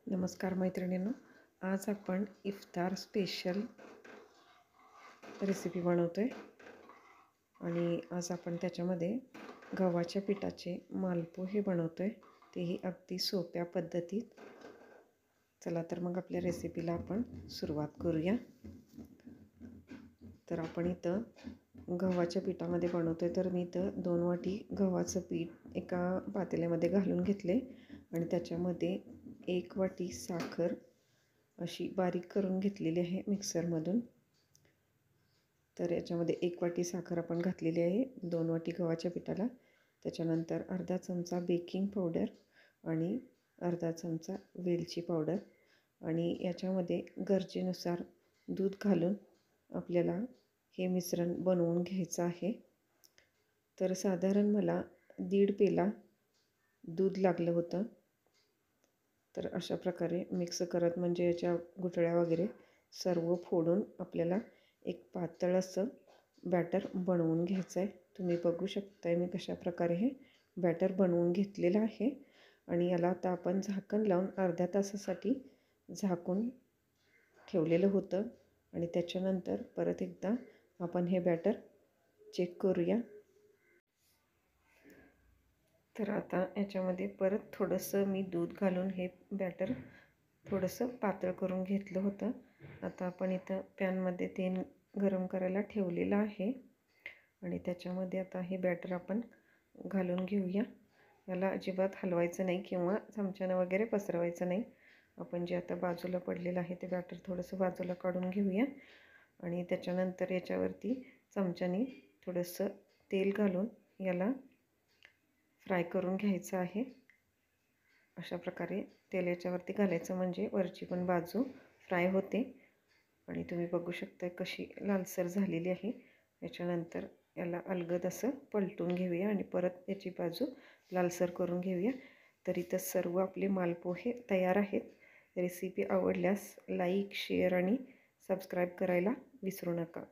नमस्कार मैत्रिणींनो, आज आपण इफ्तार स्पेशल रेसिपी बनवतोय आणि आज आपण त्याच्यामध्ये गव्हाच्या पिठाचे मालपोहे बनवतोय, तेही अगदी सोप्या पद्धतीत। चला तर मग आपल्या रेसिपीला आपण सुरुवात करूया। तर आपण इथं गव्हाच्या पिठामध्ये बनवतोय, तर मी इथं 2 वाटी गव्हाचं पीठ एका पातेल्यामध्ये घालून घेतले आणि त्याच्यामध्ये 1 वाटी साखर अशी बारीक करून घेतलेली आहे मिक्सरमधून। तर याच्यामध्ये 1 वाटी साखर आपण घातलेली आहे 2 वाटी गव्हाच्या पिठाला। त्याच्यानंतर अर्धा चमचा बेकिंग पावडर आणि अर्धा चमचा वेलची पावडर आणि याच्यामध्ये गरजेनुसार दूध घालून आपल्याला हे मिश्रण बनवून घ्यायचं आहे। तर साधारण मला 1.5 पेला दूध लागलं होतं। तर अशा प्रकारे मिक्स करत म्हणजे याच्या गुठळ्या वगैरे सर्व फोडून आपल्याला एक पातळ असं बॅटर बनवून घ्यायचं आहे। तुम्ही बघू शकताय मी कशा प्रकारे हे बॅटर बनवून घेतलेलं आहे आणि याला आता आपण झाकण लावून अर्ध्या तासासाठी झाकून ठेवलेलं होतं आणि त्याच्यानंतर परत एकदा आपण हे बॅटर चेक करूया। तर आता याच्यामध्ये परत थोडंसं मी दूध घालून हे बॅटर थोडंसं पातळ करून घेतलं होतं। आता आपण इथं पॅनमध्ये तेल गरम करायला ठेवलेलं आहे आणि त्याच्यामध्ये आता हे बॅटर आपण घालून घेऊया। याला अजिबात हलवायचं नाही किंवा चमच्यानं वगैरे पसरवायचं नाही। आपण जे आता बाजूला पडलेलं आहे ते बॅटर थोडंसं बाजूला काढून घेऊया आणि त्याच्यानंतर याच्यावरती चमच्याने थोडंसं तेल घालून याला फ्राय करून घ्यायचं आहे। अशा प्रकारे तेल याच्यावरती घालायचं म्हणजे वरची पण बाजू फ्राय होते आणि तुम्ही बघू शकता कशी लालसर झालेली आहे। याच्यानंतर याला अलगद असं पलटून घेऊया आणि परत याची बाजू लालसर करून घेऊया। तर इथं सर्व आपले मालपोहे तयार आहेत। रेसिपी आवडल्यास लाईक, शेअर आणि सबस्क्राईब करायला विसरू नका।